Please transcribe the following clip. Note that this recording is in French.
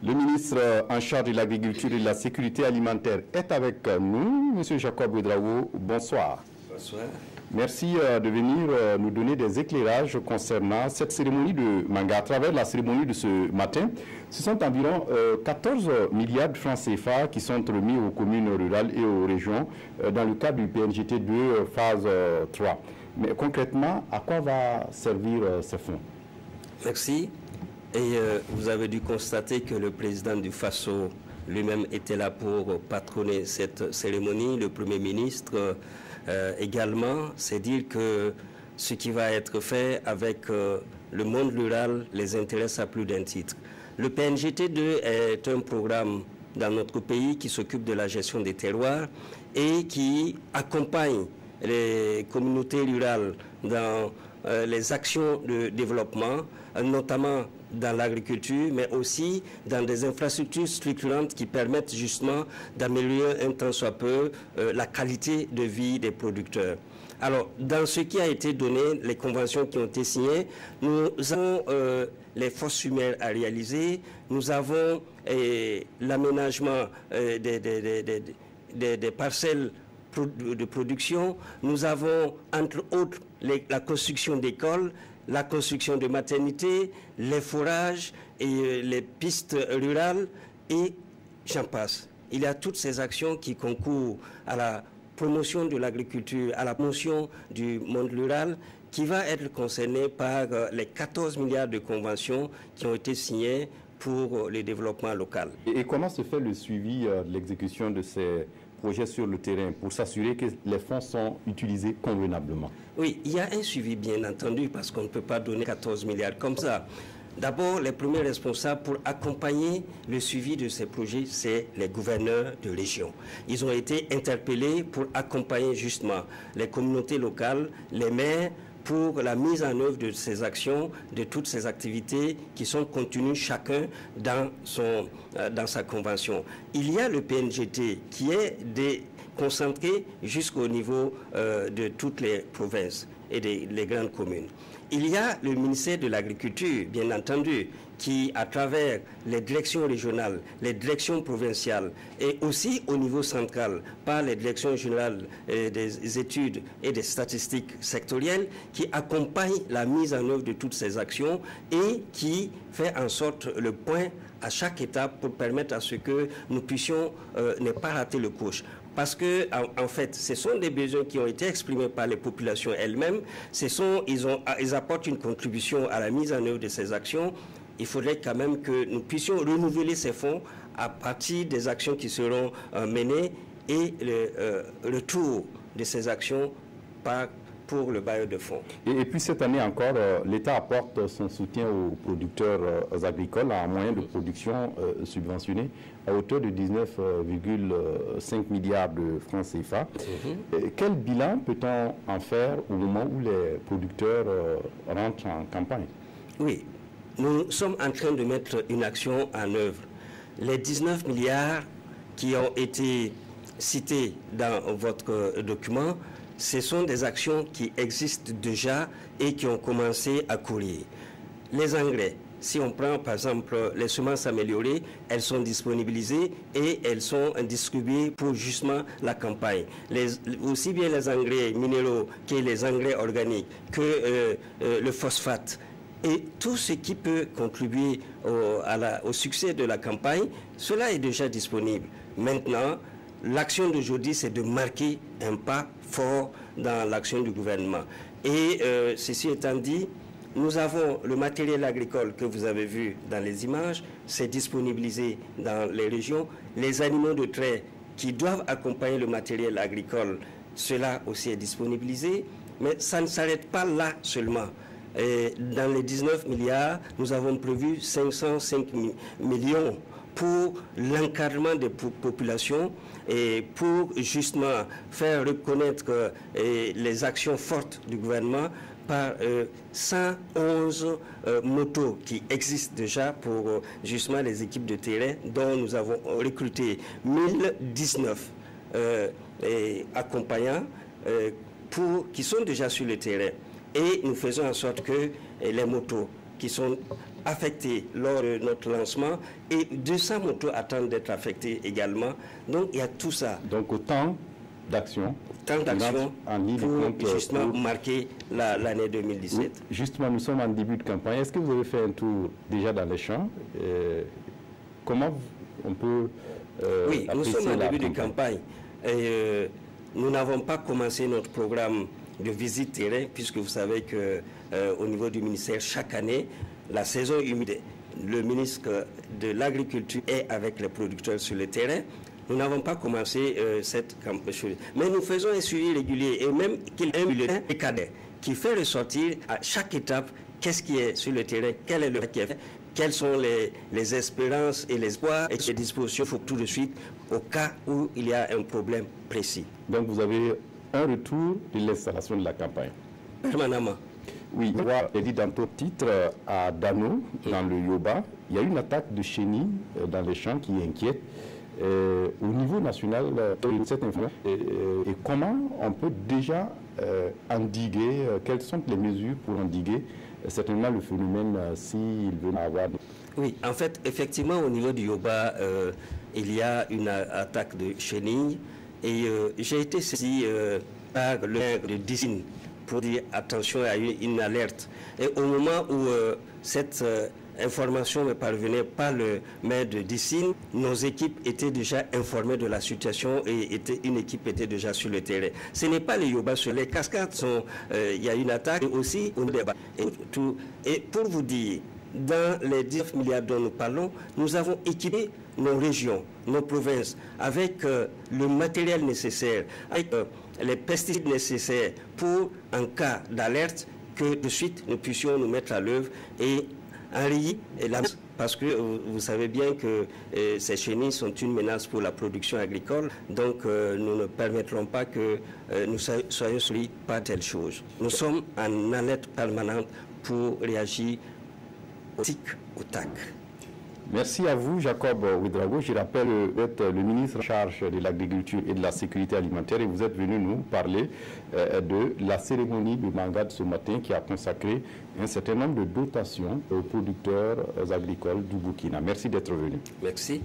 Le ministre en charge de l'agriculture et de la sécurité alimentaire est avec nous. Monsieur Jacob Ouedraogo, bonsoir. Bonsoir. Merci de venir nous donner des éclairages concernant cette cérémonie de Manga. À travers la cérémonie de ce matin, ce sont environ 14 milliards de francs CFA qui sont remis aux communes rurales et aux régions dans le cadre du PNGT 2 phase 3. Mais concrètement, à quoi va servir ces fonds? Merci. Et vous avez dû constater que le président du FASO lui-même était là pour patronner cette cérémonie, le Premier ministre également. C'est dire que ce qui va être fait avec le monde rural les intéresse à plus d'un titre. Le PNGT2 est un programme dans notre pays qui s'occupe de la gestion des terroirs et qui accompagne les communautés rurales dans les actions de développement, notamment dans l'agriculture, mais aussi dans des infrastructures structurantes qui permettent justement d'améliorer un tant soit peu la qualité de vie des producteurs. Alors, dans ce qui a été donné, les conventions qui ont été signées, nous avons les fosses humaines à réaliser, nous avons l'aménagement des parcelles de production, nous avons entre autres la construction d'écoles, la construction de maternités, les forages et les pistes rurales et j'en passe. Il y a toutes ces actions qui concourent à la promotion de l'agriculture, à la promotion du monde rural qui va être concerné par les 14 milliards de conventions qui ont été signées pour le développement local. Et comment se fait le suivi de l'exécution de ces projets sur le terrain pour s'assurer que les fonds sont utilisés convenablement? Oui, il y a un suivi bien entendu parce qu'on ne peut pas donner 14 milliards comme ça. D'abord, les premiers responsables pour accompagner le suivi de ces projets, c'est les gouverneurs de région. Ils ont été interpellés pour accompagner justement les communautés locales, les maires, pour la mise en œuvre de ces actions, de toutes ces activités qui sont contenues chacun dans sa convention. Il y a le PNGT qui est concentré jusqu'au niveau de toutes les provinces et des grandes communes. Il y a le ministère de l'Agriculture, bien entendu, qui, à travers les directions régionales, les directions provinciales et aussi au niveau central, par les directions générales des études et des statistiques sectorielles, qui accompagnent la mise en œuvre de toutes ces actions et qui fait en sorte le point à chaque étape pour permettre à ce que nous puissions ne pas rater le coche. Parce que, en fait, ce sont des besoins qui ont été exprimés par les populations elles-mêmes. Ils apportent une contribution à la mise en œuvre de ces actions. Il faudrait quand même que nous puissions renouveler ces fonds à partir des actions qui seront menées et le retour de ces actions pour le bailleur de fonds. Et puis cette année encore, l'État apporte son soutien aux producteurs agricoles en moyens de production subventionnés à hauteur de 19,5 milliards de francs CFA. Quel bilan peut-on en faire au moment où les producteurs rentrent en campagne? Oui, nous sommes en train de mettre une action en œuvre. Les 19 milliards qui ont été cités dans votre document, ce sont des actions qui existent déjà et qui ont commencé à courir. Les engrais, si on prend par exemple les semences améliorées, elles sont disponibilisées et elles sont distribuées pour justement la campagne. Aussi bien les engrais minéraux que les engrais organiques, que le phosphate. Et tout ce qui peut contribuer au succès de la campagne, cela est déjà disponible. Maintenant, l'action d'aujourd'hui, c'est de marquer un pas fort dans l'action du gouvernement. Et ceci étant dit, nous avons le matériel agricole que vous avez vu dans les images, c'est disponibilisé dans les régions. Les animaux de trait qui doivent accompagner le matériel agricole, cela aussi est disponibilisé. Mais ça ne s'arrête pas là seulement. Et dans les 19 milliards, nous avons prévu 505 millions pour l'encadrement des populations et pour justement faire reconnaître les actions fortes du gouvernement par 111 motos qui existent déjà pour justement les équipes de terrain dont nous avons recruté 1019 accompagnants qui sont déjà sur le terrain. Et nous faisons en sorte que les motos qui sont affectés lors de notre lancement et 200 motos attendent d'être affectées également. Donc il y a tout ça. Donc autant d'actions pour justement marquer l'année 2017. Oui, justement, nous sommes en début de campagne. Est-ce que vous avez fait un tour déjà dans les champs? Comment on peut oui, nous sommes en début de campagne. Et, nous n'avons pas commencé notre programme de visite terrain, puisque vous savez qu'au niveau du ministère, chaque année, la saison humide, le ministre de l'Agriculture est avec les producteurs sur le terrain. Nous n'avons pas commencé cette campagne. Mais nous faisons un suivi régulier et même qu'il y ait un bulletin cadet qui fait ressortir à chaque étape qu'est-ce qui est sur le terrain, quel est le qui est fait, quelles sont les espérances et les espoirs et les dispositions il faut tout de suite au cas où il y a un problème précis. Donc vous avez un retour de l'installation de la campagne? Permanemment. Oui, je dit dans ton titre à Dano, dans le Yoba, il y a une attaque de chenilles dans les champs qui inquiète. Au niveau national, cette information, et comment on peut déjà endiguer, quelles sont les mesures pour endiguer certainement le phénomène s'il veut avoir... Oui, en fait, effectivement, au niveau du Yoba, il y a une attaque de chenilles et j'ai été saisi par le maire de Dissine pour dire attention à une alerte. Et au moment où cette information me parvenait par le maire de Dissine, nos équipes étaient déjà informées de la situation et une équipe était déjà sur le terrain. Ce n'est pas les Yoba sur les cascades, il y a une attaque et aussi au débat. Et pour vous dire, dans les 19 milliards dont nous parlons, nous avons équipé nos régions, nos provinces, avec le matériel nécessaire, avec les pesticides nécessaires pour, en cas d'alerte, que de suite nous puissions nous mettre à l'œuvre et enrayer la menace. Parce que vous savez bien que ces chenilles sont une menace pour la production agricole, donc nous ne permettrons pas que nous soyons soumis par telle chose. Nous sommes en alerte permanente pour réagir au tic, au tac. Merci à vous, Jacob Ouédraogo. Je rappelle, vous êtes le ministre en charge de l'agriculture et de la sécurité alimentaire et vous êtes venu nous parler de la cérémonie de Mangad ce matin qui a consacré un certain nombre de dotations aux producteurs agricoles du Burkina. Merci d'être venu. Merci.